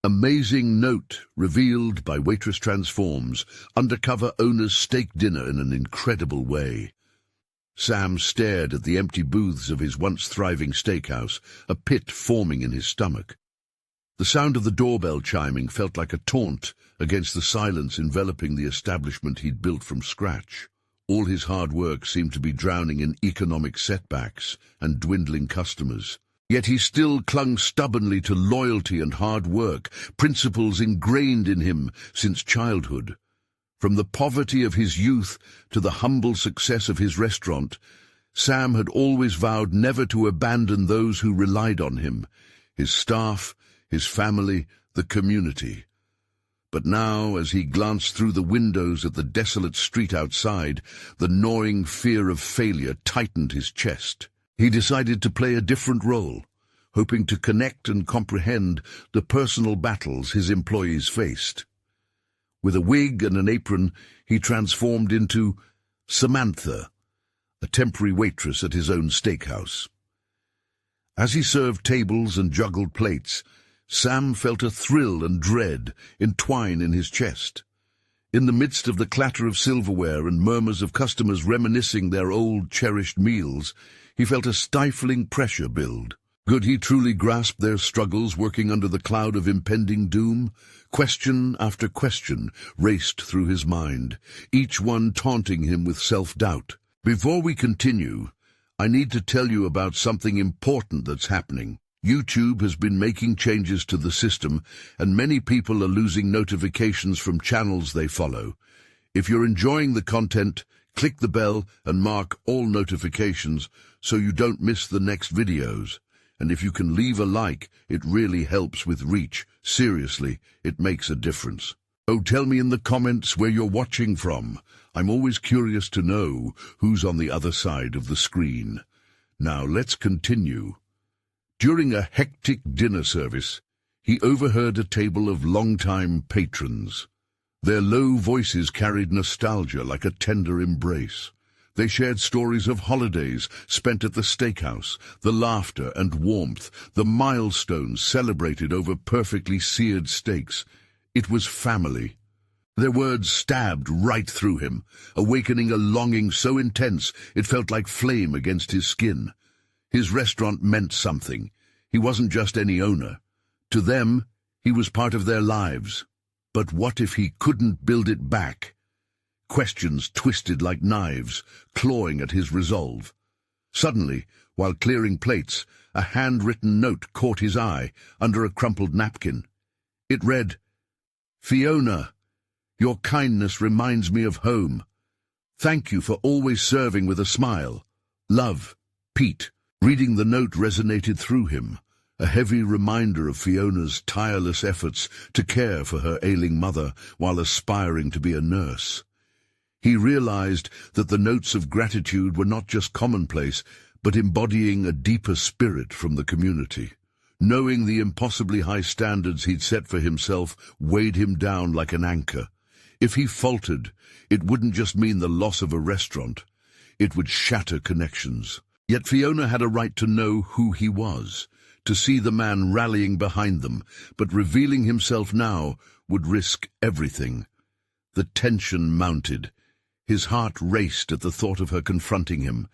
Amazing note revealed by Waitress transforms. Undercover owner's steak dinner in an incredible way. Sam stared at the empty booths of his once thriving steakhouse, a pit forming in his stomach. The sound of the doorbell chiming felt like a taunt against the silence enveloping the establishment he'd built from scratch. All his hard work seemed to be drowning in economic setbacks and dwindling customers. Yet he still clung stubbornly to loyalty and hard work, principles ingrained in him since childhood. From the poverty of his youth to the humble success of his restaurant, Sam had always vowed never to abandon those who relied on him, his staff, his family, the community. But now, as he glanced through the windows at the desolate street outside, the gnawing fear of failure tightened his chest. He decided to play a different role, hoping to connect and comprehend the personal battles his employees faced. With a wig and an apron, he transformed into Samantha, a temporary waitress at his own steakhouse. As he served tables and juggled plates, Sam felt a thrill and dread entwine in his chest. In the midst of the clatter of silverware and murmurs of customers reminiscing their old, cherished meals, he felt a stifling pressure build. Could he truly grasp their struggles working under the cloud of impending doom? Question after question raced through his mind, each one taunting him with self-doubt. Before we continue, I need to tell you about something important that's happening. YouTube has been making changes to the system, and many people are losing notifications from channels they follow. If you're enjoying the content, click the bell and mark all notifications so you don't miss the next videos. And if you can leave a like, it really helps with reach. Seriously, it makes a difference. Oh, tell me in the comments where you're watching from. I'm always curious to know who's on the other side of the screen. Now let's continue. During a hectic dinner service, he overheard a table of longtime patrons. Their low voices carried nostalgia like a tender embrace. They shared stories of holidays spent at the steakhouse, the laughter and warmth, the milestones celebrated over perfectly seared steaks. It was family. Their words stabbed right through him, awakening a longing so intense it felt like flame against his skin. His restaurant meant something. He wasn't just any owner. To them, he was part of their lives. But what if he couldn't build it back? Questions twisted like knives, clawing at his resolve. Suddenly, while clearing plates, a handwritten note caught his eye under a crumpled napkin. It read, "Fiona, your kindness reminds me of home. Thank you for always serving with a smile. Love, Pete." Reading the note resonated through him, a heavy reminder of Fiona's tireless efforts to care for her ailing mother while aspiring to be a nurse. He realized that the notes of gratitude were not just commonplace, but embodying a deeper spirit from the community. Knowing the impossibly high standards he'd set for himself weighed him down like an anchor. If he faltered, it wouldn't just mean the loss of a restaurant. It would shatter connections. Yet Fiona had a right to know who he was, to see the man rallying behind them, but revealing himself now would risk everything. The tension mounted. His heart raced at the thought of her confronting him,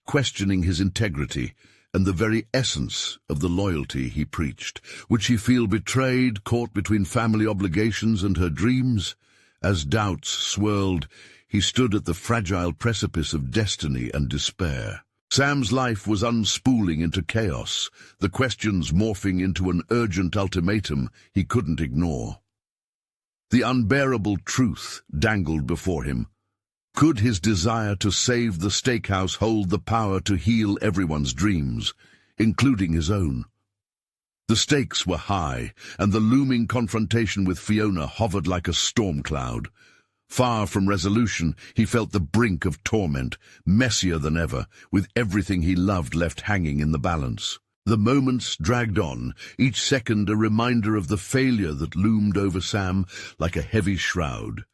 questioning his integrity and the very essence of the loyalty he preached. Would she feel betrayed, caught between family obligations and her dreams? As doubts swirled, he stood at the fragile precipice of destiny and despair. Sam's life was unspooling into chaos, the questions morphing into an urgent ultimatum he couldn't ignore. The unbearable truth dangled before him. Could his desire to save the steakhouse hold the power to heal everyone's dreams, including his own? The stakes were high, and the looming confrontation with Fiona hovered like a storm cloud. Far from resolution, he felt the brink of torment, messier than ever, with everything he loved left hanging in the balance. The moments dragged on, each second a reminder of the failure that loomed over Sam like a heavy shroud.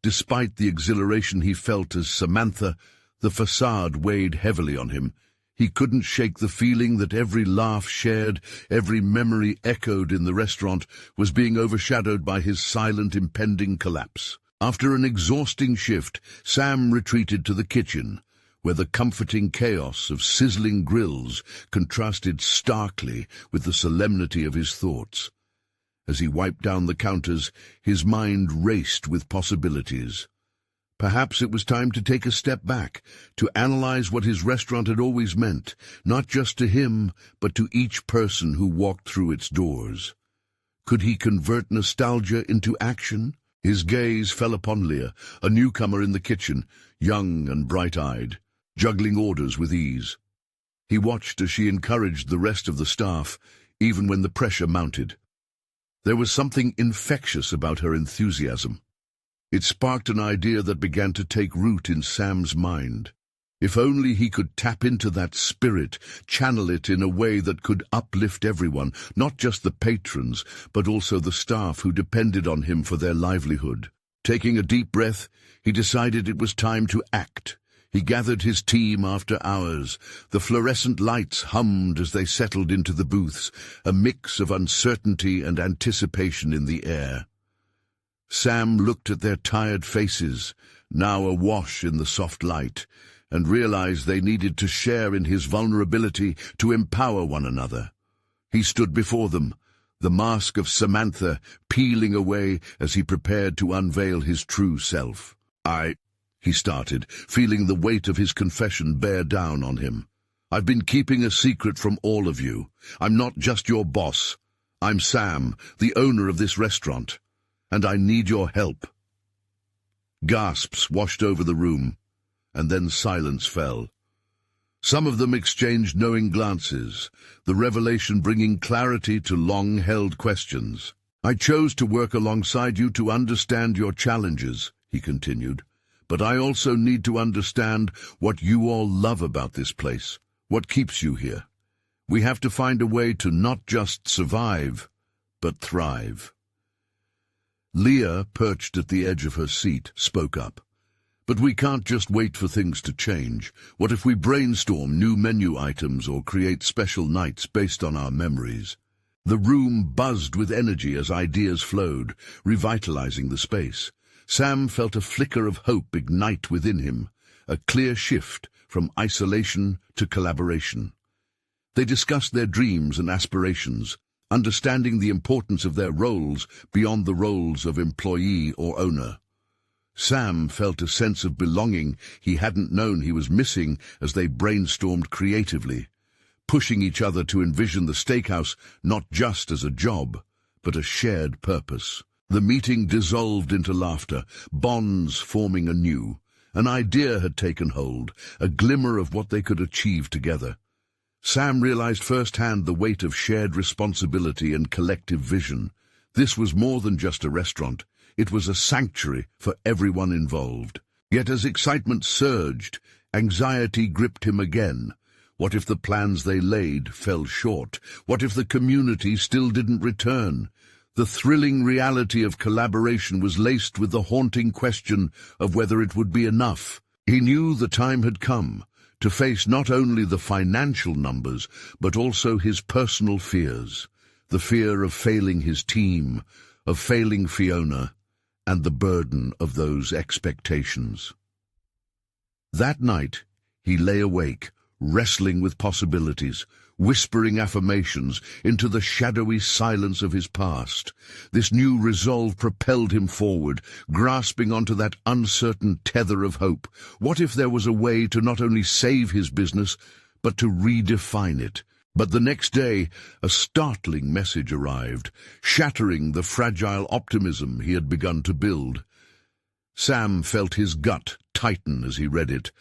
Despite the exhilaration he felt as Samantha, the facade weighed heavily on him. He couldn't shake the feeling that every laugh shared, every memory echoed in the restaurant was being overshadowed by his silent, impending collapse. After an exhausting shift, Sam retreated to the kitchen, where the comforting chaos of sizzling grills contrasted starkly with the solemnity of his thoughts. As he wiped down the counters, his mind raced with possibilities. Perhaps it was time to take a step back, to analyze what his restaurant had always meant, not just to him, but to each person who walked through its doors. Could he convert nostalgia into action? His gaze fell upon Leah, a newcomer in the kitchen, young and bright-eyed, juggling orders with ease. He watched as she encouraged the rest of the staff, even when the pressure mounted. There was something infectious about her enthusiasm. It sparked an idea that began to take root in Sam's mind. If only he could tap into that spirit, channel it in a way that could uplift everyone, not just the patrons, but also the staff who depended on him for their livelihood. Taking a deep breath, he decided it was time to act. He gathered his team after hours. The fluorescent lights hummed as they settled into the booths, a mix of uncertainty and anticipation in the air. Sam looked at their tired faces, now awash in the soft light, and realized they needed to share in his vulnerability to empower one another. He stood before them, the mask of Samantha peeling away as he prepared to unveil his true self. He started, feeling the weight of his confession bear down on him. I've been keeping a secret from all of you. I'm not just your boss. I'm Sam, the owner of this restaurant. And I need your help. Gasps washed over the room, and then silence fell. Some of them exchanged knowing glances, the revelation bringing clarity to long-held questions. I chose to work alongside you to understand your challenges, he continued, but I also need to understand what you all love about this place, what keeps you here. We have to find a way to not just survive, but thrive. Leah, perched at the edge of her seat, spoke up. But we can't just wait for things to change. What if we brainstorm new menu items or create special nights based on our memories? The room buzzed with energy as ideas flowed, revitalizing the space. Sam felt a flicker of hope ignite within him, a clear shift from isolation to collaboration. They discussed their dreams and aspirations, understanding the importance of their roles beyond the roles of employee or owner. Sam felt a sense of belonging he hadn't known he was missing as they brainstormed creatively, pushing each other to envision the steakhouse not just as a job, but a shared purpose. The meeting dissolved into laughter, bonds forming anew. An idea had taken hold, a glimmer of what they could achieve together. Sam realized firsthand the weight of shared responsibility and collective vision. This was more than just a restaurant. It was a sanctuary for everyone involved. Yet as excitement surged, anxiety gripped him again. What if the plans they laid fell short? What if the community still didn't return? The thrilling reality of collaboration was laced with the haunting question of whether it would be enough. He knew the time had come to face not only the financial numbers, but also his personal fears, the fear of failing his team, of failing Fiona, and the burden of those expectations. That night, he lay awake, wrestling with possibilities, whispering affirmations into the shadowy silence of his past. This new resolve propelled him forward, grasping onto that uncertain tether of hope. What if there was a way to not only save his business, but to redefine it? But the next day, a startling message arrived, shattering the fragile optimism he had begun to build. Sam felt his gut tighten as he read it,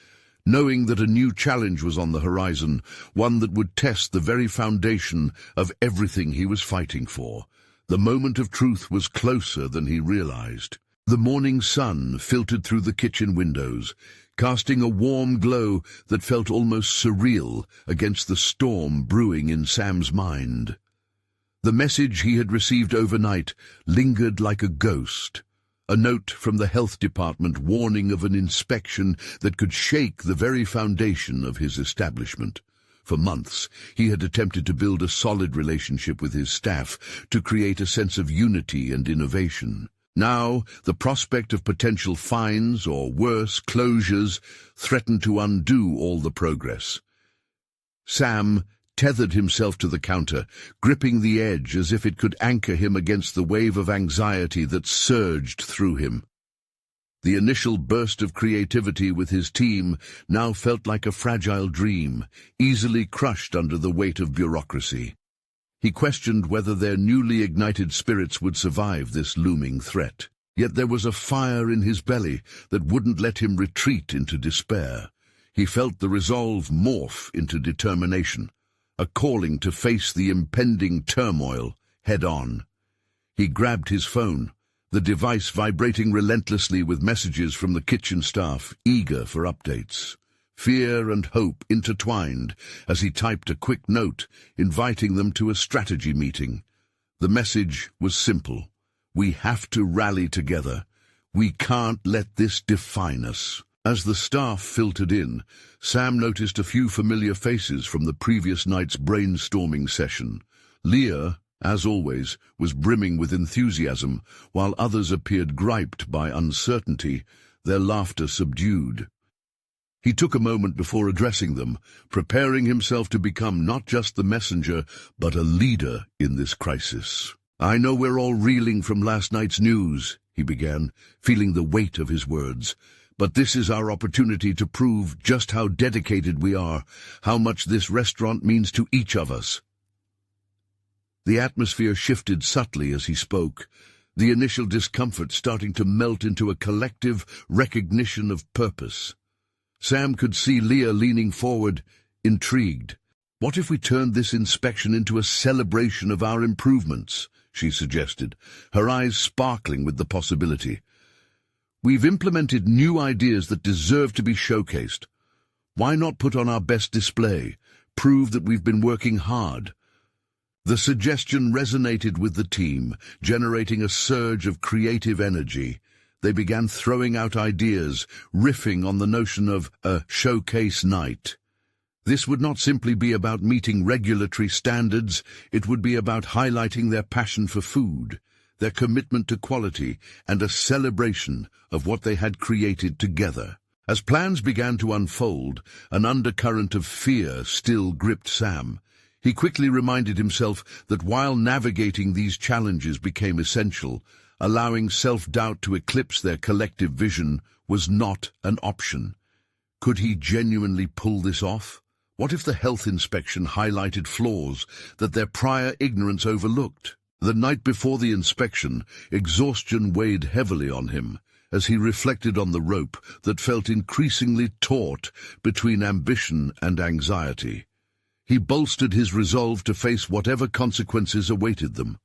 knowing that a new challenge was on the horizon, one that would test the very foundation of everything he was fighting for. The moment of truth was closer than he realized. The morning sun filtered through the kitchen windows, casting a warm glow that felt almost surreal against the storm brewing in Sam's mind. The message he had received overnight lingered like a ghost. A note from the health department warning of an inspection that could shake the very foundation of his establishment. For months, he had attempted to build a solid relationship with his staff to create a sense of unity and innovation. Now, the prospect of potential fines or worse, closures threatened to undo all the progress. Sam tethered himself to the counter, gripping the edge as if it could anchor him against the wave of anxiety that surged through him. The initial burst of creativity with his team now felt like a fragile dream, easily crushed under the weight of bureaucracy. He questioned whether their newly ignited spirits would survive this looming threat. Yet there was a fire in his belly that wouldn't let him retreat into despair. He felt the resolve morph into determination, a calling to face the impending turmoil head-on. He grabbed his phone, the device vibrating relentlessly with messages from the kitchen staff, eager for updates. Fear and hope intertwined as he typed a quick note, inviting them to a strategy meeting. The message was simple. We have to rally together. We can't let this define us. As the staff filtered in, Sam noticed a few familiar faces from the previous night's brainstorming session. Leah, as always, was brimming with enthusiasm, while others appeared griped by uncertainty, their laughter subdued. He took a moment before addressing them, preparing himself to become not just the messenger, but a leader in this crisis. "I know we're all reeling from last night's news," he began, feeling the weight of his words. "But this is our opportunity to prove just how dedicated we are, how much this restaurant means to each of us." The atmosphere shifted subtly as he spoke, the initial discomfort starting to melt into a collective recognition of purpose. Sam could see Leah leaning forward, intrigued. "What if we turned this inspection into a celebration of our improvements?" she suggested, her eyes sparkling with the possibility. "We've implemented new ideas that deserve to be showcased. Why not put on our best display, prove that we've been working hard?" The suggestion resonated with the team, generating a surge of creative energy. They began throwing out ideas, riffing on the notion of a showcase night. This would not simply be about meeting regulatory standards, it would be about highlighting their passion for food, their commitment to quality, and a celebration of what they had created together. As plans began to unfold, an undercurrent of fear still gripped Sam. He quickly reminded himself that while navigating these challenges became essential, allowing self-doubt to eclipse their collective vision was not an option. Could he genuinely pull this off? What if the health inspection highlighted flaws that their prior ignorance overlooked? The night before the inspection, exhaustion weighed heavily on him as he reflected on the rope that felt increasingly taut between ambition and anxiety. He bolstered his resolve to face whatever consequences awaited them.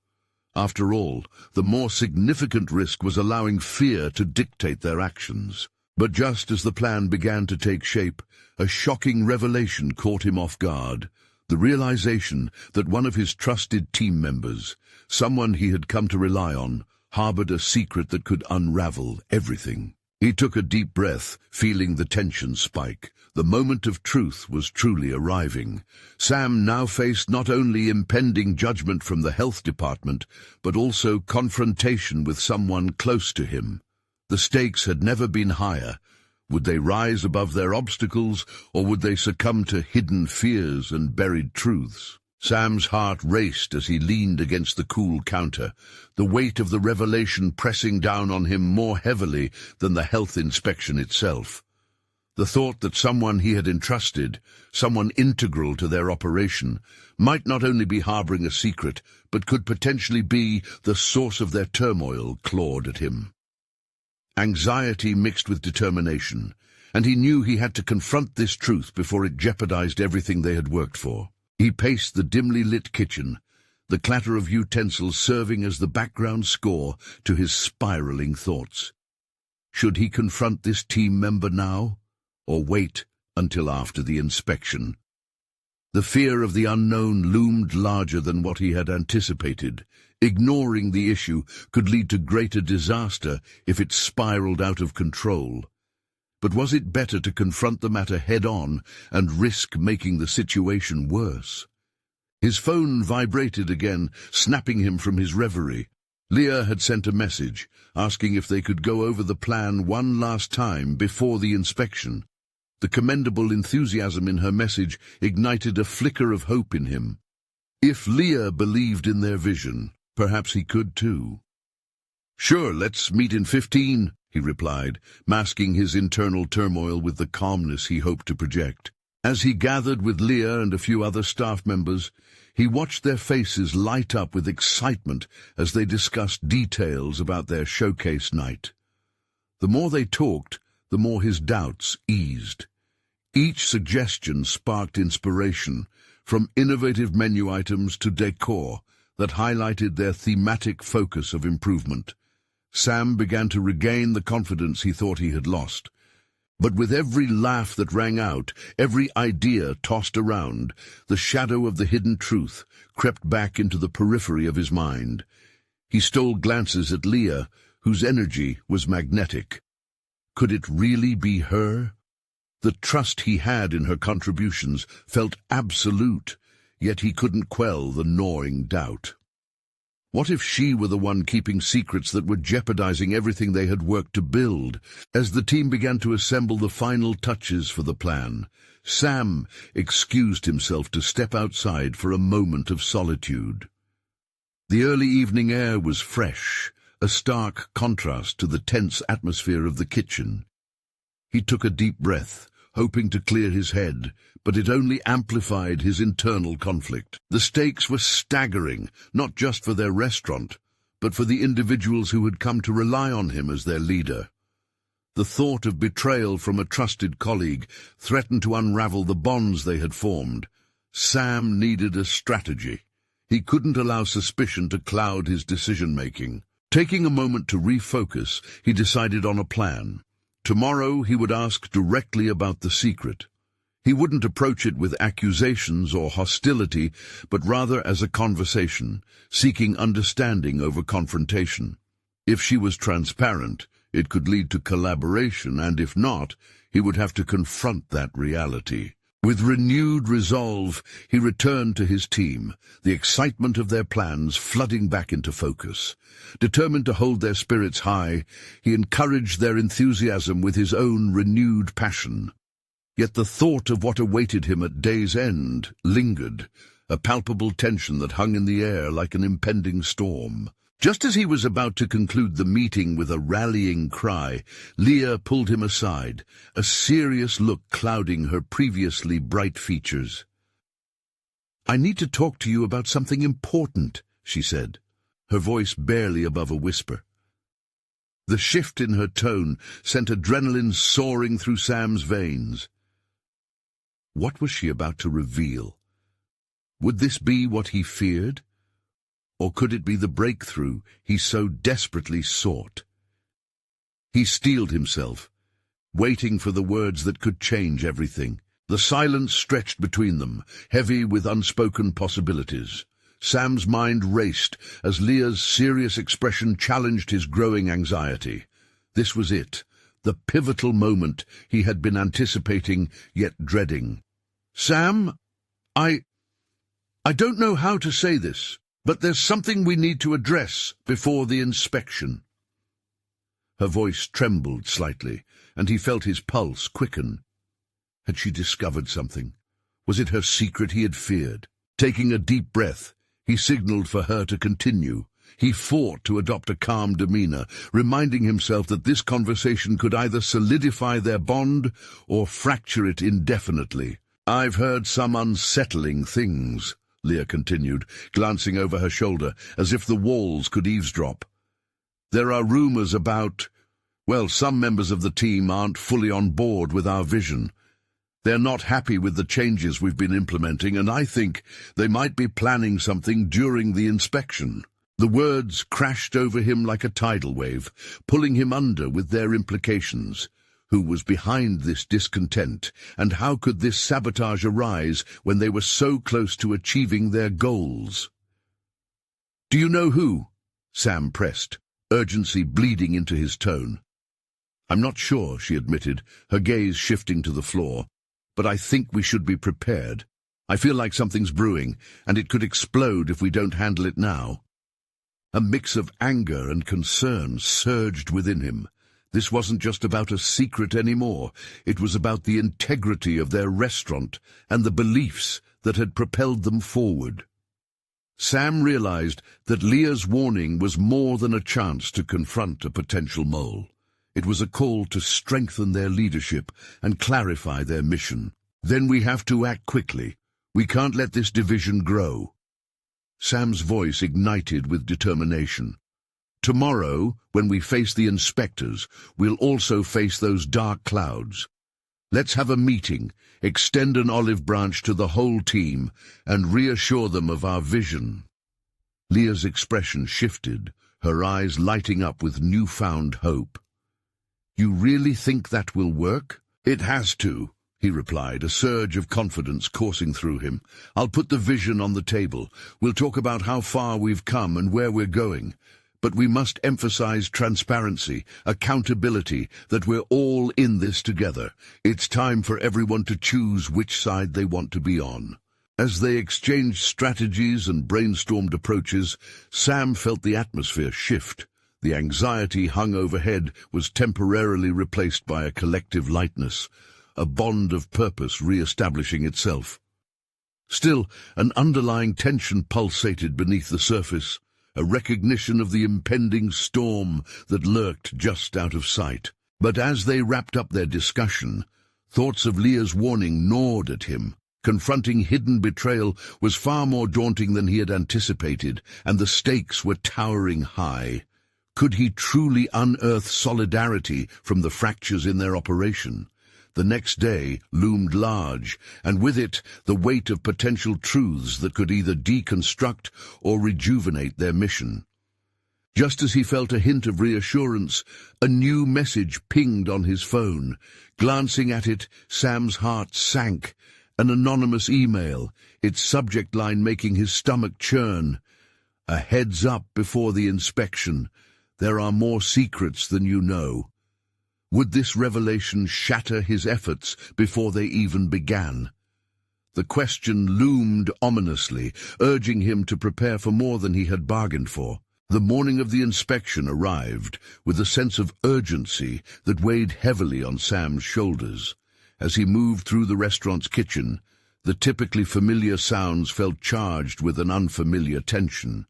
After all, the more significant risk was allowing fear to dictate their actions. But just as the plan began to take shape, a shocking revelation caught him off guard. The realization that one of his trusted team members, someone he had come to rely on, harbored a secret that could unravel everything. He took a deep breath, feeling the tension spike. The moment of truth was truly arriving. Sam now faced not only impending judgment from the health department, but also confrontation with someone close to him. The stakes had never been higher. Would they rise above their obstacles, or would they succumb to hidden fears and buried truths? Sam's heart raced as he leaned against the cool counter, the weight of the revelation pressing down on him more heavily than the health inspection itself. The thought that someone he had entrusted, someone integral to their operation, might not only be harboring a secret, but could potentially be the source of their turmoil clawed at him. Anxiety mixed with determination, and he knew he had to confront this truth before it jeopardized everything they had worked for. He paced the dimly lit kitchen, the clatter of utensils serving as the background score to his spiraling thoughts. Should he confront this team member now, or wait until after the inspection? The fear of the unknown loomed larger than what he had anticipated. Ignoring the issue could lead to greater disaster if it spiraled out of control. But was it better to confront the matter head-on and risk making the situation worse? His phone vibrated again, snapping him from his reverie. Leah had sent a message, asking if they could go over the plan one last time before the inspection. The commendable enthusiasm in her message ignited a flicker of hope in him. If Leah believed in their vision, perhaps he could too. "Sure, let's meet in 15, he replied, masking his internal turmoil with the calmness he hoped to project. As he gathered with Leah and a few other staff members, he watched their faces light up with excitement as they discussed details about their showcase night. The more they talked, the more his doubts eased. Each suggestion sparked inspiration, from innovative menu items to decor that highlighted their thematic focus of improvement. Sam began to regain the confidence he thought he had lost. But with every laugh that rang out, every idea tossed around, the shadow of the hidden truth crept back into the periphery of his mind. He stole glances at Leah, whose energy was magnetic. Could it really be her? The trust he had in her contributions felt absolute, yet he couldn't quell the gnawing doubt. What if she were the one keeping secrets that were jeopardizing everything they had worked to build? As the team began to assemble the final touches for the plan, Sam excused himself to step outside for a moment of solitude. The early evening air was fresh, a stark contrast to the tense atmosphere of the kitchen. He took a deep breath, hoping to clear his head, but it only amplified his internal conflict. The stakes were staggering, not just for their restaurant, but for the individuals who had come to rely on him as their leader. The thought of betrayal from a trusted colleague threatened to unravel the bonds they had formed. Sam needed a strategy. He couldn't allow suspicion to cloud his decision-making. Taking a moment to refocus, he decided on a plan. Tomorrow he would ask directly about the secret. He wouldn't approach it with accusations or hostility, but rather as a conversation, seeking understanding over confrontation. If she was transparent, it could lead to collaboration, and if not, he would have to confront that reality. With renewed resolve, he returned to his team, the excitement of their plans flooding back into focus. Determined to hold their spirits high, he encouraged their enthusiasm with his own renewed passion. Yet the thought of what awaited him at day's end lingered, a palpable tension that hung in the air like an impending storm. Just as he was about to conclude the meeting with a rallying cry, Leah pulled him aside, a serious look clouding her previously bright features. "I need to talk to you about something important," she said, her voice barely above a whisper. The shift in her tone sent adrenaline soaring through Sam's veins. What was she about to reveal? Would this be what he feared? Or could it be the breakthrough he so desperately sought? He steeled himself, waiting for the words that could change everything. The silence stretched between them, heavy with unspoken possibilities. Sam's mind raced as Leah's serious expression challenged his growing anxiety. This was it, the pivotal moment he had been anticipating yet dreading. "Sam, I don't know how to say this, but there's something we need to address before the inspection." Her voice trembled slightly, and he felt his pulse quicken. Had she discovered something? Was it her secret he had feared? Taking a deep breath, he signaled for her to continue. He fought to adopt a calm demeanor, reminding himself that this conversation could either solidify their bond or fracture it indefinitely. "I've heard some unsettling things," Leah continued, glancing over her shoulder, as if the walls could eavesdrop. "There are rumors about, some members of the team aren't fully on board with our vision. They're not happy with the changes we've been implementing, and I think they might be planning something during the inspection." The words crashed over him like a tidal wave, pulling him under with their implications. Who was behind this discontent, and how could this sabotage arise when they were so close to achieving their goals? "Do you know who?" Sam pressed, urgency bleeding into his tone. "I'm not sure," she admitted, her gaze shifting to the floor. "But I think we should be prepared. I feel like something's brewing, and it could explode if we don't handle it now." A mix of anger and concern surged within him. This wasn't just about a secret anymore. It was about the integrity of their restaurant and the beliefs that had propelled them forward. Sam realized that Leah's warning was more than a chance to confront a potential mole. It was a call to strengthen their leadership and clarify their mission. "Then we have to act quickly. We can't let this division grow." Sam's voice ignited with determination. "Tomorrow, when we face the inspectors, we'll also face those dark clouds. Let's have a meeting, extend an olive branch to the whole team, and reassure them of our vision." Leah's expression shifted, her eyes lighting up with newfound hope. "You really think that will work?" "It has to," he replied, a surge of confidence coursing through him. "I'll put the vision on the table. We'll talk about how far we've come and where we're going. But we must emphasize transparency, accountability, that we're all in this together. It's time for everyone to choose which side they want to be on." As they exchanged strategies and brainstormed approaches, Sam felt the atmosphere shift. The anxiety hung overhead was temporarily replaced by a collective lightness, a bond of purpose re-establishing itself. Still, an underlying tension pulsated beneath the surface, a recognition of the impending storm that lurked just out of sight. But as they wrapped up their discussion, thoughts of Leah's warning gnawed at him. Confronting hidden betrayal was far more daunting than he had anticipated, and the stakes were towering high. Could he truly unearth solidarity from the fractures in their operation? The next day loomed large, and with it the weight of potential truths that could either deconstruct or rejuvenate their mission. Just as he felt a hint of reassurance, a new message pinged on his phone. Glancing at it, Sam's heart sank. An anonymous email, its subject line making his stomach churn. "A heads up before the inspection. There are more secrets than you know." Would this revelation shatter his efforts before they even began? The question loomed ominously, urging him to prepare for more than he had bargained for. The morning of the inspection arrived with a sense of urgency that weighed heavily on Sam's shoulders. As he moved through the restaurant's kitchen, the typically familiar sounds felt charged with an unfamiliar tension.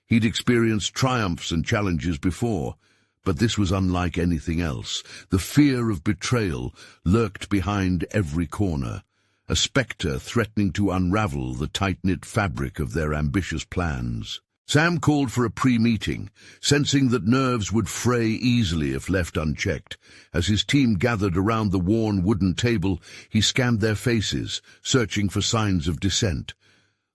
He'd experienced triumphs and challenges before, but this was unlike anything else. The fear of betrayal lurked behind every corner, a spectre threatening to unravel the tight-knit fabric of their ambitious plans. Sam called for a pre-meeting, sensing that nerves would fray easily if left unchecked. As his team gathered around the worn wooden table, he scanned their faces, searching for signs of dissent.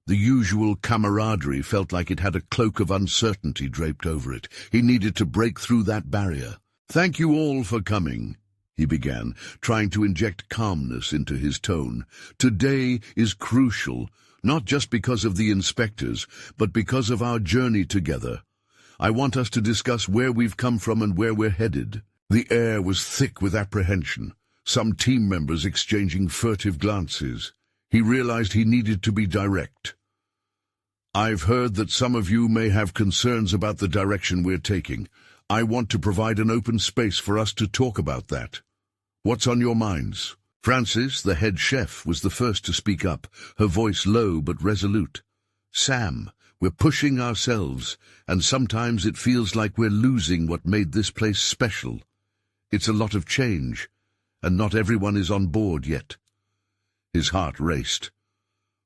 The usual camaraderie felt like it had a cloak of uncertainty draped over it. He needed to break through that barrier. "Thank you all for coming," he began, trying to inject calmness into his tone. "Today is crucial, not just because of the inspectors, but because of our journey together. I want us to discuss where we've come from and where we're headed." The air was thick with apprehension, some team members exchanging furtive glances. He realized he needed to be direct. "I've heard that some of you may have concerns about the direction we're taking. I want to provide an open space for us to talk about that. What's on your minds?" Frances, the head chef, was the first to speak up, her voice low but resolute. "Sam, we're pushing ourselves, and sometimes it feels like we're losing what made this place special. It's a lot of change, and not everyone is on board yet." His heart raced.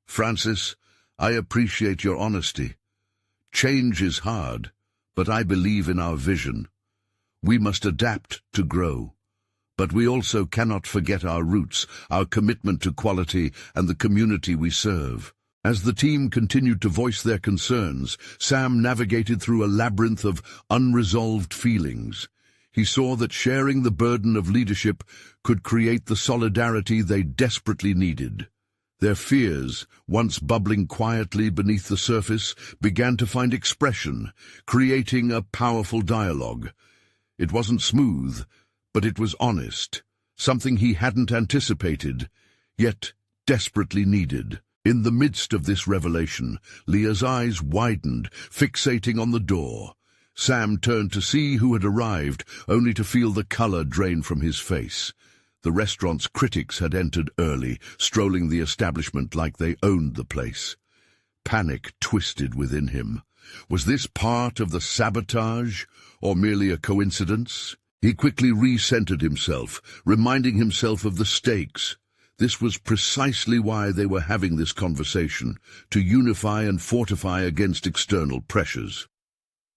"Frances, I appreciate your honesty. Change is hard, but I believe in our vision. We must adapt to grow. But we also cannot forget our roots, our commitment to quality, and the community we serve." As the team continued to voice their concerns, Sam navigated through a labyrinth of unresolved feelings. He saw that sharing the burden of leadership could create the solidarity they desperately needed. Their fears, once bubbling quietly beneath the surface, began to find expression, creating a powerful dialogue. It wasn't smooth, But it was honest, something he hadn't anticipated, yet desperately needed. In the midst of this revelation, Leah's eyes widened, fixating on the door. Sam turned to see who had arrived, only to feel the color drain from his face. The restaurant's critics had entered early, strolling the establishment like they owned the place. Panic twisted within him. Was this part of the sabotage, or merely a coincidence? He quickly recentered himself, reminding himself of the stakes. This was precisely why they were having this conversation, to unify and fortify against external pressures.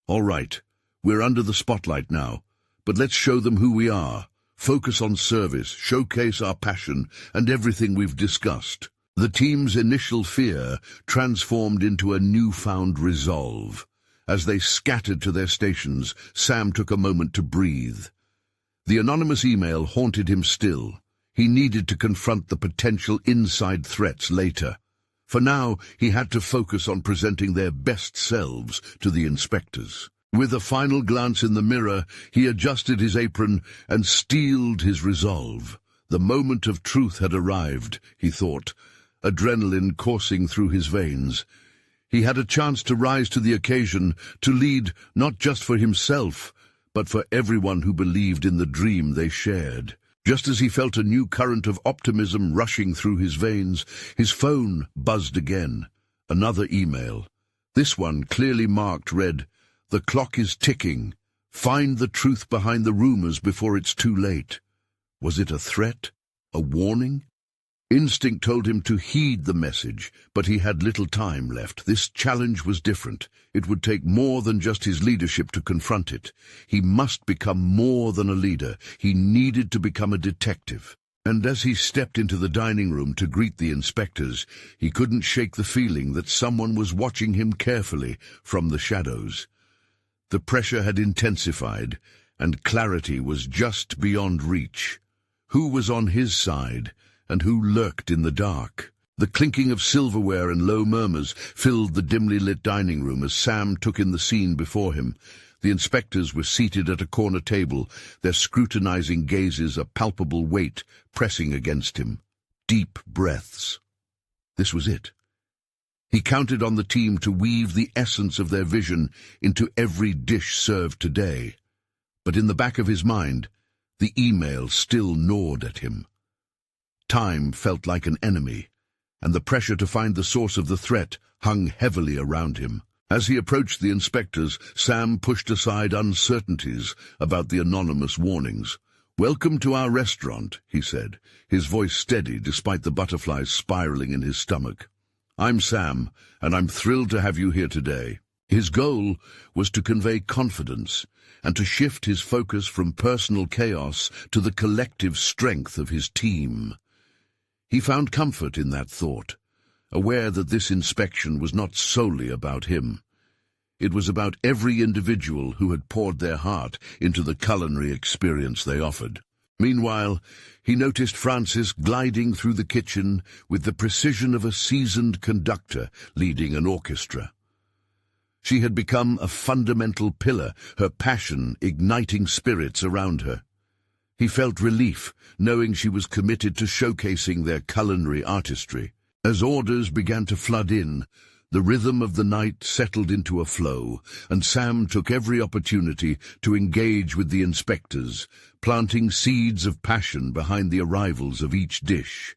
All right, we're under the spotlight now, but let's show them who we are. Focus on service, showcase our passion, and everything we've discussed. The team's initial fear transformed into a newfound resolve. As they scattered to their stations, Sam took a moment to breathe. The anonymous email haunted him still. He needed to confront the potential inside threats later. For now, he had to focus on presenting their best selves to the inspectors. With a final glance in the mirror, he adjusted his apron and steeled his resolve. The moment of truth had arrived, he thought, adrenaline coursing through his veins. He had a chance to rise to the occasion, to lead not just for himself, but for everyone who believed in the dream they shared. Just as he felt a new current of optimism rushing through his veins, his phone buzzed again. Another email. This one, clearly marked, read, "The clock is ticking. Find the truth behind the rumors before it's too late." Was it a threat? A warning? Instinct told him to heed the message, but he had little time left. This challenge was different. It would take more than just his leadership to confront it. He must become more than a leader. He needed to become a detective. And as he stepped into the dining room to greet the inspectors, he couldn't shake the feeling that someone was watching him carefully from the shadows. The pressure had intensified, and clarity was just beyond reach. Who was on his side, and who lurked in the dark? The clinking of silverware and low murmurs filled the dimly lit dining room as Sam took in the scene before him. The inspectors were seated at a corner table, their scrutinizing gazes a palpable weight pressing against him. Deep breaths. This was it. He counted on the team to weave the essence of their vision into every dish served today. But in the back of his mind, the email still gnawed at him. Time felt like an enemy, and the pressure to find the source of the threat hung heavily around him. As he approached the inspectors, Sam pushed aside uncertainties about the anonymous warnings. "Welcome to our restaurant," he said, his voice steady despite the butterflies spiraling in his stomach. "I'm Sam, and I'm thrilled to have you here today." His goal was to convey confidence and to shift his focus from personal chaos to the collective strength of his team. He found comfort in that thought, aware that this inspection was not solely about him. It was about every individual who had poured their heart into the culinary experience they offered. Meanwhile, he noticed Frances gliding through the kitchen with the precision of a seasoned conductor leading an orchestra. She had become a fundamental pillar, her passion igniting spirits around her. He felt relief, knowing she was committed to showcasing their culinary artistry. As orders began to flood in, the rhythm of the night settled into a flow, and Sam took every opportunity to engage with the inspectors, planting seeds of passion behind the arrivals of each dish.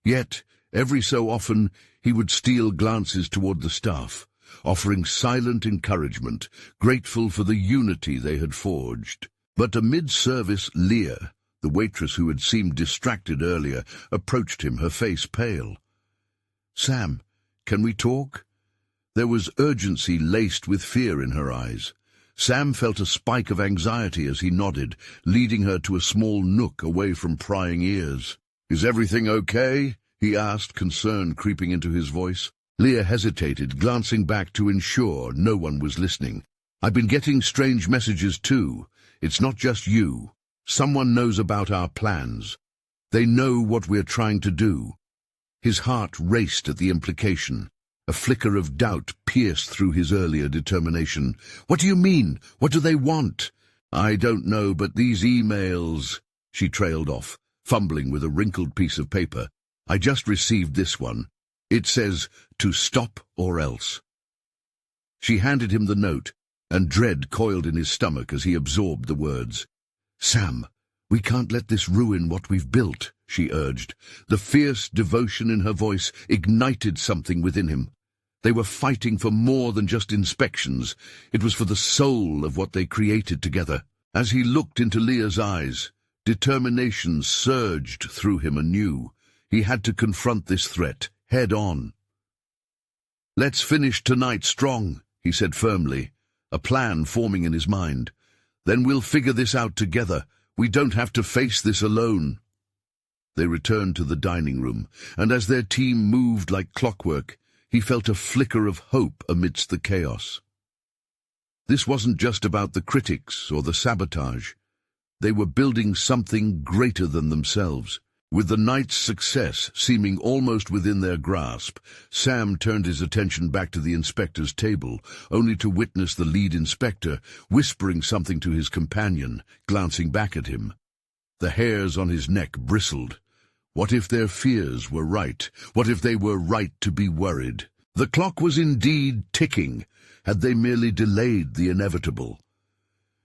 Yet, every so often, he would steal glances toward the staff, offering silent encouragement, grateful for the unity they had forged. But amid service, Leah, the waitress who had seemed distracted earlier, approached him, her face pale. "Sam, can we talk?" There was urgency laced with fear in her eyes. Sam felt a spike of anxiety as he nodded, leading her to a small nook away from prying ears. "Is everything okay?" he asked, concern creeping into his voice. Leah hesitated, glancing back to ensure no one was listening. "I've been getting strange messages too. It's not just you. Someone knows about our plans. They know what we're trying to do." His heart raced at the implication. A flicker of doubt pierced through his earlier determination. "What do you mean? What do they want?" I don't know, but these emails... She trailed off, fumbling with a wrinkled piece of paper. I just received this one. It says, to stop or else. She handed him the note, and dread coiled in his stomach as he absorbed the words. Sam, we can't let this ruin what we've built, she urged. The fierce devotion in her voice ignited something within him. They were fighting for more than just inspections. It was for the soul of what they created together. As he looked into Leah's eyes, determination surged through him anew. He had to confront this threat, head on. Let's finish tonight strong, he said firmly, a plan forming in his mind. Then we'll figure this out together. We don't have to face this alone. They returned to the dining room, and as their team moved like clockwork, he felt a flicker of hope amidst the chaos. This wasn't just about the critics or the sabotage. They were building something greater than themselves. With the night's success seeming almost within their grasp, Sam turned his attention back to the inspector's table, only to witness the lead inspector whispering something to his companion, glancing back at him. The hairs on his neck bristled. What if their fears were right? What if they were right to be worried? The clock was indeed ticking. Had they merely delayed the inevitable?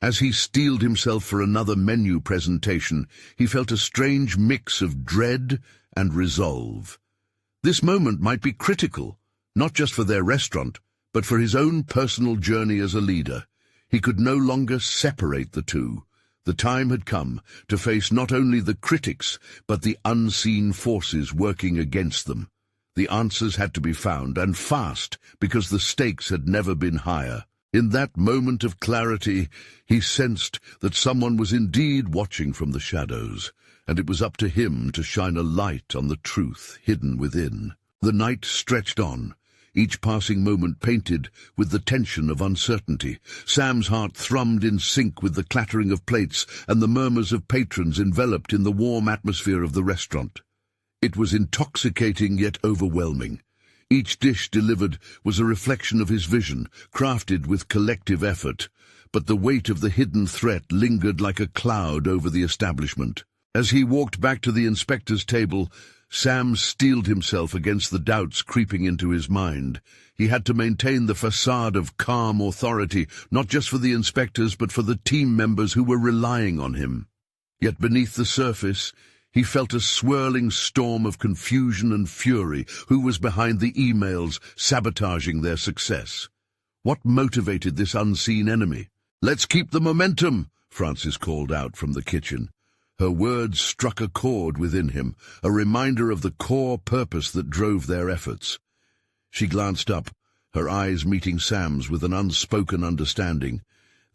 As he steeled himself for another menu presentation, he felt a strange mix of dread and resolve. This moment might be critical, not just for their restaurant, but for his own personal journey as a leader. He could no longer separate the two. The time had come to face not only the critics, but the unseen forces working against them. The answers had to be found, and fast, because the stakes had never been higher. In that moment of clarity, he sensed that someone was indeed watching from the shadows, and it was up to him to shine a light on the truth hidden within. The night stretched on, each passing moment painted with the tension of uncertainty. Sam's heart thrummed in sync with the clattering of plates and the murmurs of patrons enveloped in the warm atmosphere of the restaurant. It was intoxicating yet overwhelming. Each dish delivered was a reflection of his vision, crafted with collective effort, but the weight of the hidden threat lingered like a cloud over the establishment. As he walked back to the inspector's table, Sam steeled himself against the doubts creeping into his mind. He had to maintain the facade of calm authority, not just for the inspectors, but for the team members who were relying on him. Yet beneath the surface, he felt a swirling storm of confusion and fury. Who was behind the emails sabotaging their success? What motivated this unseen enemy? "Let's keep the momentum," Frances called out from the kitchen. Her words struck a chord within him, a reminder of the core purpose that drove their efforts. She glanced up, her eyes meeting Sam's with an unspoken understanding.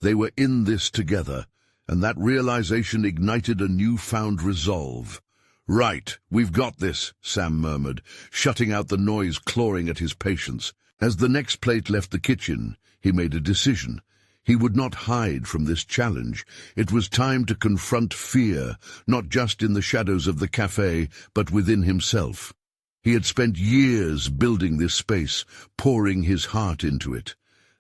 They were in this together, and that realization ignited a newfound resolve. "Right, we've got this," Sam murmured, shutting out the noise clawing at his patience. As the next plate left the kitchen, he made a decision. He would not hide from this challenge. It was time to confront fear, not just in the shadows of the cafe, but within himself. He had spent years building this space, pouring his heart into it.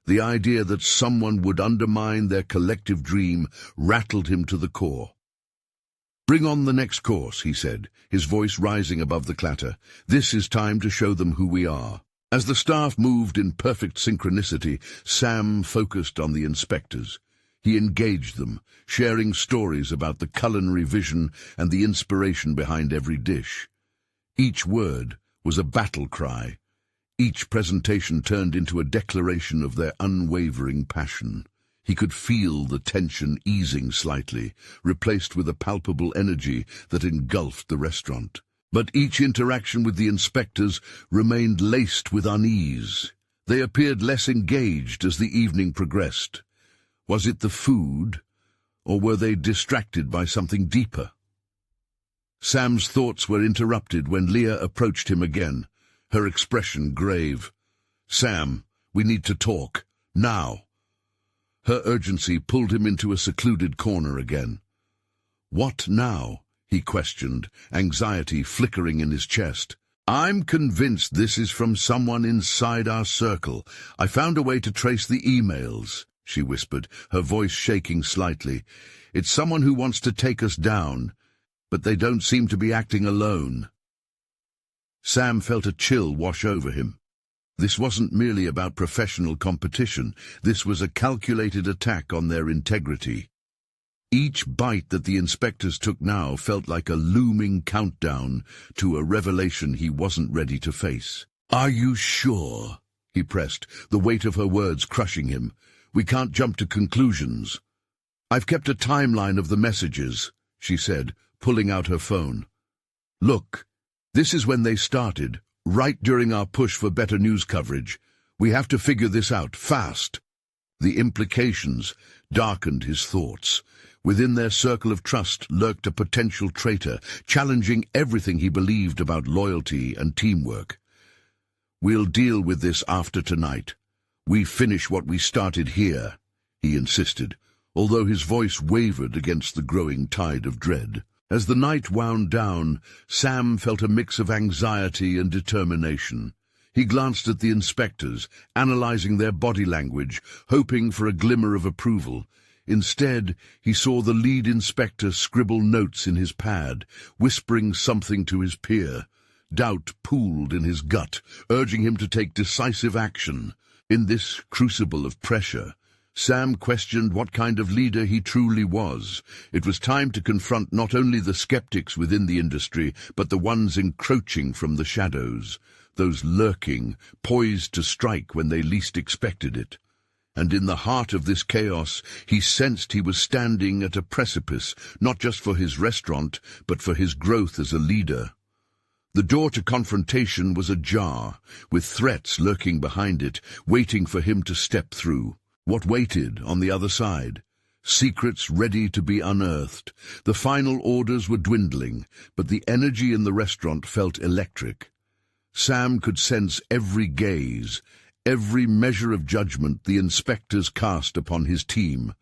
The idea that someone would undermine their collective dream rattled him to the core. "Bring on the next course," he said, his voice rising above the clatter. "This is time to show them who we are." As the staff moved in perfect synchronicity, Sam focused on the inspectors. He engaged them, sharing stories about the culinary vision and the inspiration behind every dish. Each word was a battle cry. Each presentation turned into a declaration of their unwavering passion. He could feel the tension easing slightly, replaced with a palpable energy that engulfed the restaurant. But each interaction with the inspectors remained laced with unease. They appeared less engaged as the evening progressed. Was it the food, or were they distracted by something deeper? Sam's thoughts were interrupted when Leah approached him again, her expression grave. "Sam, we need to talk. Now." Her urgency pulled him into a secluded corner again. "What now?" he questioned, anxiety flickering in his chest. "I'm convinced this is from someone inside our circle. I found a way to trace the emails," she whispered, her voice shaking slightly. "It's someone who wants to take us down, but they don't seem to be acting alone." Sam felt a chill wash over him. This wasn't merely about professional competition. This was a calculated attack on their integrity. Each bite that the inspectors took now felt like a looming countdown to a revelation he wasn't ready to face. "Are you sure?" he pressed, the weight of her words crushing him. "We can't jump to conclusions." "I've kept a timeline of the messages," she said, pulling out her phone. "Look, this is when they started, right during our push for better news coverage. We have to figure this out, fast." The implications darkened his thoughts. Within their circle of trust lurked a potential traitor, challenging everything he believed about loyalty and teamwork. "We'll deal with this after tonight. We finish what we started here," he insisted, although his voice wavered against the growing tide of dread. As the night wound down, Sam felt a mix of anxiety and determination. He glanced at the inspectors, analyzing their body language, hoping for a glimmer of approval. Instead, he saw the lead inspector scribble notes in his pad, whispering something to his peer. Doubt pooled in his gut, urging him to take decisive action. In this crucible of pressure, Sam questioned what kind of leader he truly was. It was time to confront not only the skeptics within the industry, but the ones encroaching from the shadows, those lurking, poised to strike when they least expected it. And in the heart of this chaos, he sensed he was standing at a precipice, not just for his restaurant, but for his growth as a leader. The door to confrontation was ajar, with threats lurking behind it, waiting for him to step through. What waited on the other side? Secrets ready to be unearthed. The final orders were dwindling, but the energy in the restaurant felt electric. Sam could sense every gaze, every measure of judgment the inspectors cast upon his team.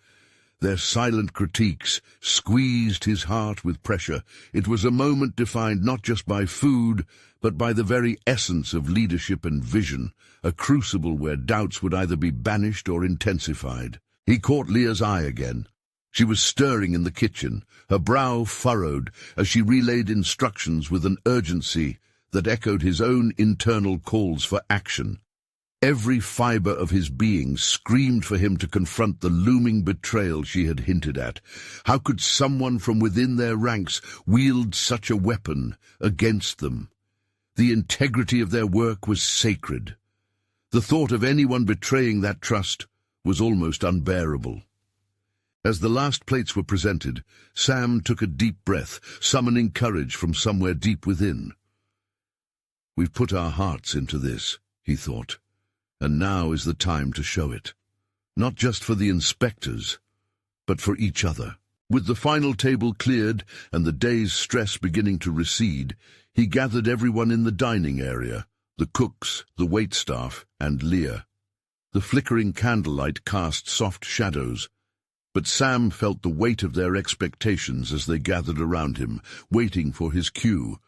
Their silent critiques squeezed his heart with pressure. It was a moment defined not just by food, but by the very essence of leadership and vision, a crucible where doubts would either be banished or intensified. He caught Leah's eye again. She was stirring in the kitchen, her brow furrowed as she relayed instructions with an urgency that echoed his own internal calls for action. Every fiber of his being screamed for him to confront the looming betrayal she had hinted at. How could someone from within their ranks wield such a weapon against them? The integrity of their work was sacred. The thought of anyone betraying that trust was almost unbearable. As the last plates were presented, Sam took a deep breath, summoning courage from somewhere deep within. "We've put our hearts into this," he thought. "And now is the time to show it. Not just for the inspectors, but for each other." With the final table cleared and the day's stress beginning to recede, he gathered everyone in the dining area, the cooks, the waitstaff, and Leah. The flickering candlelight cast soft shadows, but Sam felt the weight of their expectations as they gathered around him, waiting for his cue.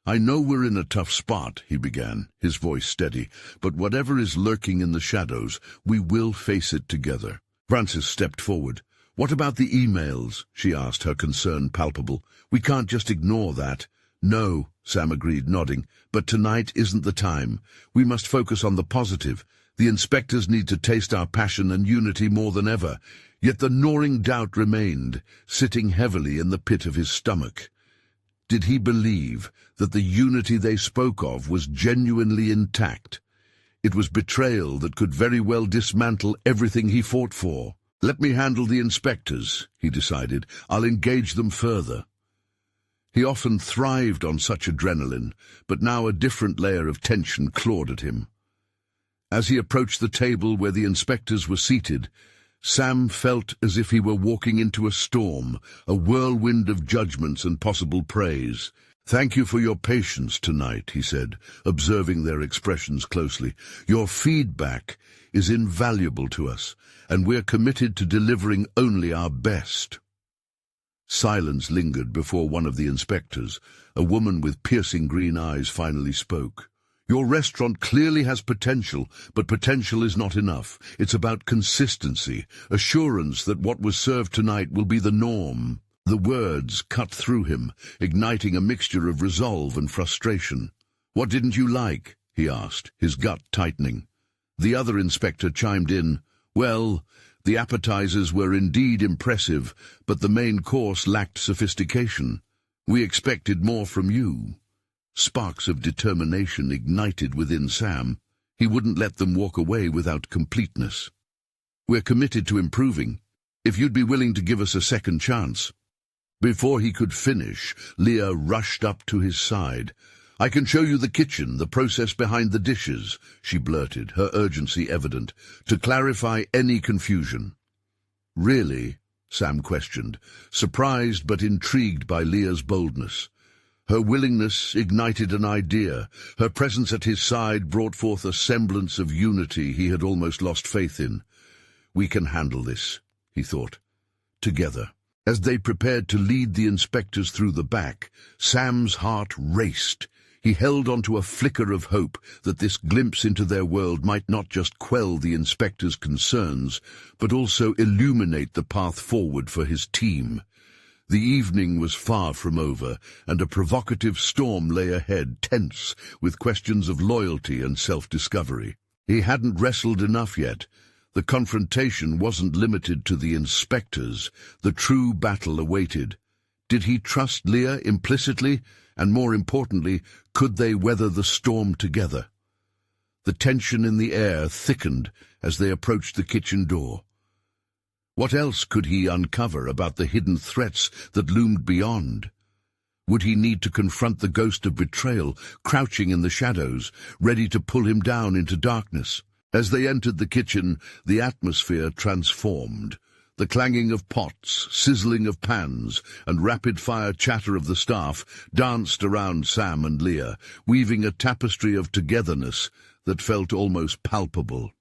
"I know we're in a tough spot," he began, his voice steady, "but whatever is lurking in the shadows, we will face it together." Frances stepped forward. "What about the emails?" she asked, her concern palpable. "We can't just ignore that." "No," Sam agreed, nodding, "but tonight isn't the time. We must focus on the positive. The inspectors need to taste our passion and unity more than ever." Yet the gnawing doubt remained, sitting heavily in the pit of his stomach. Did he believe that the unity they spoke of was genuinely intact? It was betrayal that could very well dismantle everything he fought for. "Let me handle the inspectors," he decided. "I'll engage them further." He often thrived on such adrenaline, but now a different layer of tension clawed at him. As he approached the table where the inspectors were seated, Sam felt as if he were walking into a storm, a whirlwind of judgments and possible praise. "Thank you for your patience tonight," he said, observing their expressions closely. "Your feedback is invaluable to us, and we're committed to delivering only our best." Silence lingered before one of the inspectors. A woman with piercing green eyes finally spoke. Your restaurant clearly has potential, but potential is not enough. It's about consistency, assurance that what was served tonight will be the norm. The words cut through him, igniting a mixture of resolve and frustration. "What didn't you like?" he asked, his gut tightening. The other inspector chimed in, "Well, the appetizers were indeed impressive, but the main course lacked sophistication. We expected more from you." Sparks of determination ignited within Sam. He wouldn't let them walk away without completeness. "We're committed to improving, if you'd be willing to give us a second chance." Before he could finish, Leah rushed up to his side. "I can show you the kitchen, the process behind the dishes," she blurted, her urgency evident, "to clarify any confusion." "Really?" Sam questioned, surprised but intrigued by Leah's boldness. Her willingness ignited an idea. Her presence at his side brought forth a semblance of unity he had almost lost faith in. "We can handle this," he thought. Together. As they prepared to lead the inspectors through the back, Sam's heart raced. He held on to a flicker of hope that this glimpse into their world might not just quell the inspector's concerns, but also illuminate the path forward for his team. The evening was far from over, and a provocative storm lay ahead, tense, with questions of loyalty and self-discovery. He hadn't wrestled enough yet. The confrontation wasn't limited to the inspectors. The true battle awaited. Did he trust Leah implicitly? And more importantly, could they weather the storm together? The tension in the air thickened as they approached the kitchen door. What else could he uncover about the hidden threats that loomed beyond? Would he need to confront the ghost of betrayal, crouching in the shadows, ready to pull him down into darkness? As they entered the kitchen, the atmosphere transformed. The clanging of pots, sizzling of pans, and rapid-fire chatter of the staff danced around Sam and Leah, weaving a tapestry of togetherness that felt almost palpable.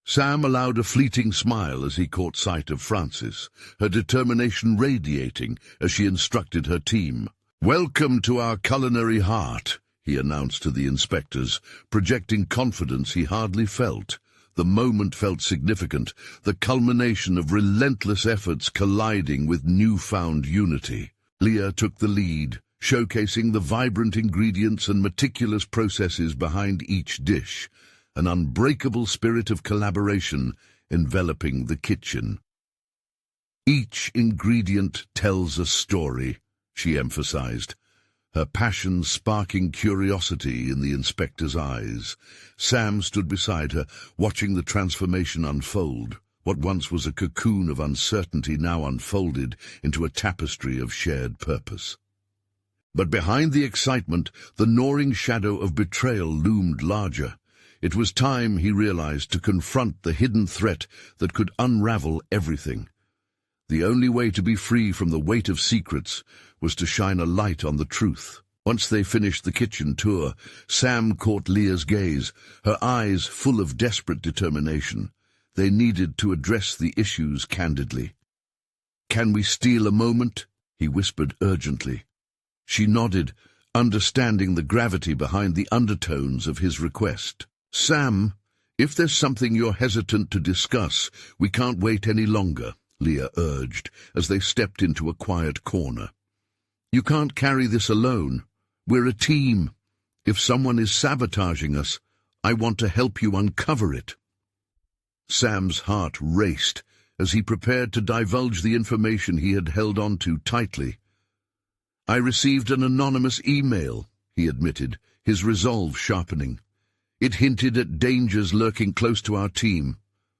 Sam allowed a fleeting smile as he caught sight of Frances, her determination radiating as she instructed her team. "Welcome to our culinary heart," he announced to the inspectors, projecting confidence he hardly felt. The moment felt significant, the culmination of relentless efforts colliding with newfound unity. Leah took the lead, showcasing the vibrant ingredients and meticulous processes behind each dish, an unbreakable spirit of collaboration enveloping the kitchen. "Each ingredient tells a story," she emphasized, her passion sparking curiosity in the inspector's eyes. Sam stood beside her, watching the transformation unfold. What once was a cocoon of uncertainty now unfolded into a tapestry of shared purpose. But behind the excitement, the gnawing shadow of betrayal loomed larger. It was time, he realized, to confront the hidden threat that could unravel everything. The only way to be free from the weight of secrets was to shine a light on the truth. Once they finished the kitchen tour, Sam caught Leah's gaze, her eyes full of desperate determination. They needed to address the issues candidly. "Can we steal a moment?" he whispered urgently. She nodded, understanding the gravity behind the undertones of his request. "Sam, if there's something you're hesitant to discuss, we can't wait any longer," Leah urged, as they stepped into a quiet corner. "You can't carry this alone. We're a team. If someone is sabotaging us, I want to help you uncover it." Sam's heart raced as he prepared to divulge the information he had held on to tightly. "I received an anonymous email," he admitted, his resolve sharpening. "It hinted at dangers lurking close to our team.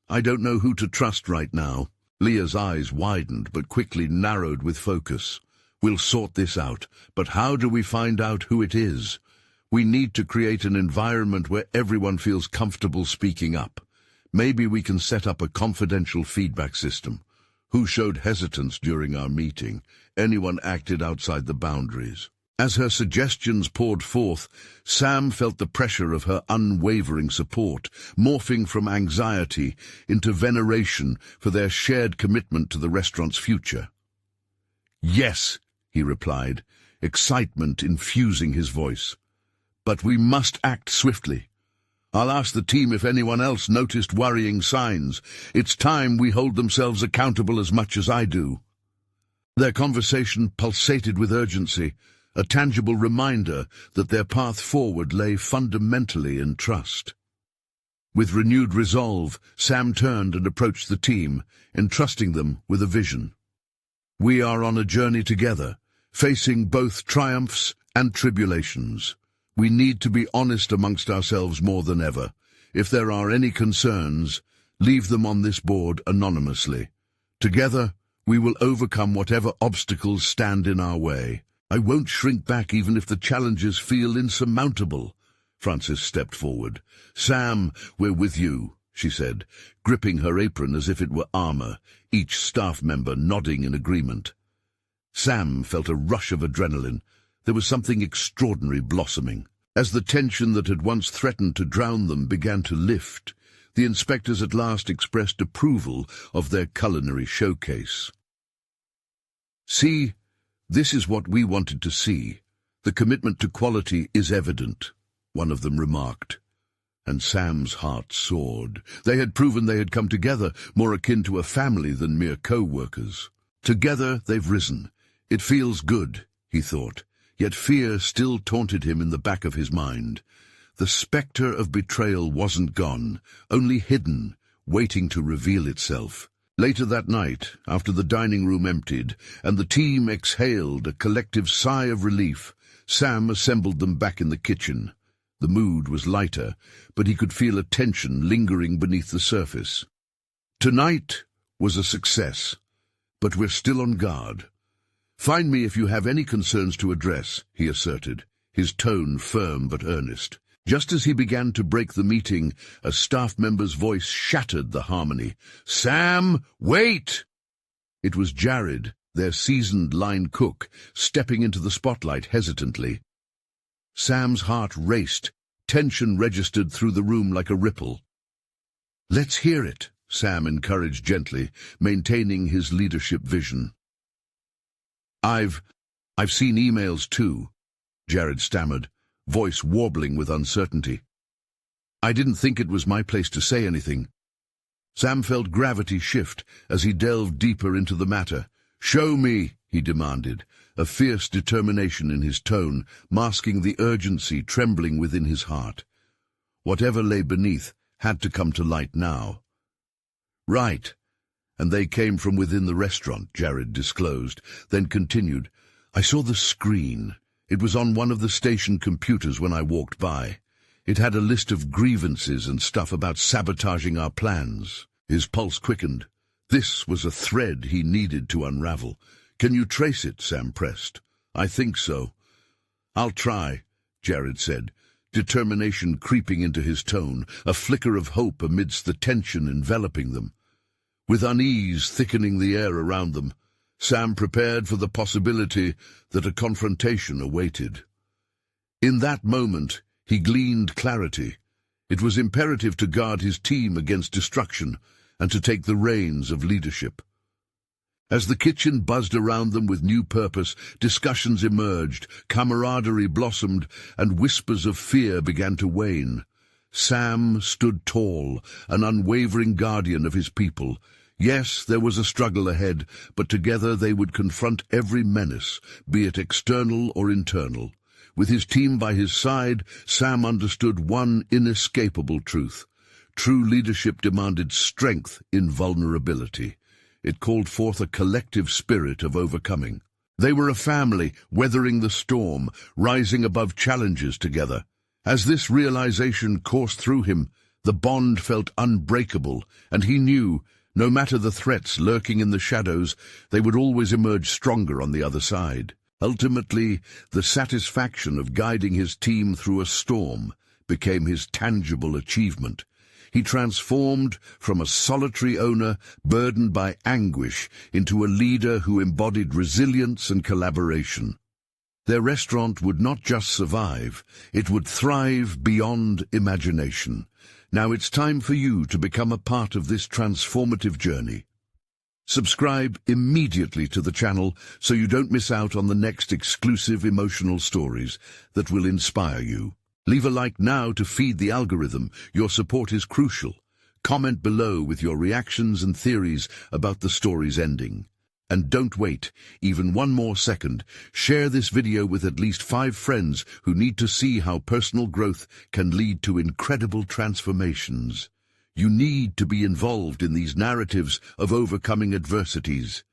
I don't know who to trust right now." Leah's eyes widened but quickly narrowed with focus. "We'll sort this out, but how do we find out who it is? We need to create an environment where everyone feels comfortable speaking up. Maybe we can set up a confidential feedback system. Who showed hesitance during our meeting? Anyone acted outside the boundaries?" As her suggestions poured forth, Sam felt the pressure of her unwavering support, morphing from anxiety into veneration for their shared commitment to the restaurant's future. "Yes," he replied, excitement infusing his voice. But we must act swiftly. I'll ask the team if anyone else noticed worrying signs. It's time we hold themselves accountable as much as I do." Their conversation pulsated with urgency, a tangible reminder that their path forward lay fundamentally in trust. With renewed resolve, Sam turned and approached the team, entrusting them with a vision. "We are on a journey together, facing both triumphs and tribulations. We need to be honest amongst ourselves more than ever. If there are any concerns, leave them on this board anonymously. Together, we will overcome whatever obstacles stand in our way. I won't shrink back even if the challenges feel insurmountable." Frances stepped forward. "Sam, we're with you," she said, gripping her apron as if it were armor, each staff member nodding in agreement. Sam felt a rush of adrenaline. There was something extraordinary blossoming. As the tension that had once threatened to drown them began to lift, the inspectors at last expressed approval of their culinary showcase. "See, this is what we wanted to see. The commitment to quality is evident," one of them remarked. And Sam's heart soared. They had proven they had come together, more akin to a family than mere co-workers. Together they've risen. It feels good, he thought. Yet fear still taunted him in the back of his mind. The spectre of betrayal wasn't gone, only hidden, waiting to reveal itself. Later that night, after the dining room emptied, and the team exhaled a collective sigh of relief, Sam assembled them back in the kitchen. The mood was lighter, but he could feel a tension lingering beneath the surface. Tonight was a success, but we're still on guard. "Find me if you have any concerns to address," he asserted, his tone firm but earnest. Just as he began to break the meeting, a staff member's voice shattered the harmony. "Sam, wait!" It was Jared, their seasoned line cook, stepping into the spotlight hesitantly. Sam's heart raced. Tension registered through the room like a ripple. "Let's hear it," Sam encouraged gently, maintaining his leadership vision. I've seen emails too," Jared stammered, voice warbling with uncertainty. "I didn't think it was my place to say anything." Sam felt gravity shift as he delved deeper into the matter. "Show me," he demanded, a fierce determination in his tone, masking the urgency trembling within his heart. Whatever lay beneath had to come to light now. "Right. And they came from within the restaurant," Jared disclosed, then continued. "I saw the screen. It was on one of the station computers when I walked by. It had a list of grievances and stuff about sabotaging our plans." His pulse quickened. This was a thread he needed to unravel. "Can you trace it?" Sam pressed. "I think so." "I'll try," Jared said, determination creeping into his tone, a flicker of hope amidst the tension enveloping them. With unease thickening the air around them, Sam prepared for the possibility that a confrontation awaited. In that moment, he gleaned clarity. It was imperative to guard his team against destruction and to take the reins of leadership. As the kitchen buzzed around them with new purpose, discussions emerged, camaraderie blossomed, and whispers of fear began to wane. Sam stood tall, an unwavering guardian of his people. Yes, there was a struggle ahead, but together they would confront every menace, be it external or internal. With his team by his side, Sam understood one inescapable truth. True leadership demanded strength in vulnerability. It called forth a collective spirit of overcoming. They were a family, weathering the storm, rising above challenges together. As this realization coursed through him, the bond felt unbreakable, and he knew, no matter the threats lurking in the shadows, they would always emerge stronger on the other side. Ultimately, the satisfaction of guiding his team through a storm became his tangible achievement. He transformed from a solitary owner burdened by anguish into a leader who embodied resilience and collaboration. Their restaurant would not just survive, it would thrive beyond imagination. Now it's time for you to become a part of this transformative journey. Subscribe immediately to the channel so you don't miss out on the next exclusive emotional stories that will inspire you. Leave a like now to feed the algorithm. Your support is crucial. Comment below with your reactions and theories about the story's ending. And don't wait even one more second. Share this video with at least 5 friends who need to see how personal growth can lead to incredible transformations. You need to be involved in these narratives of overcoming adversities.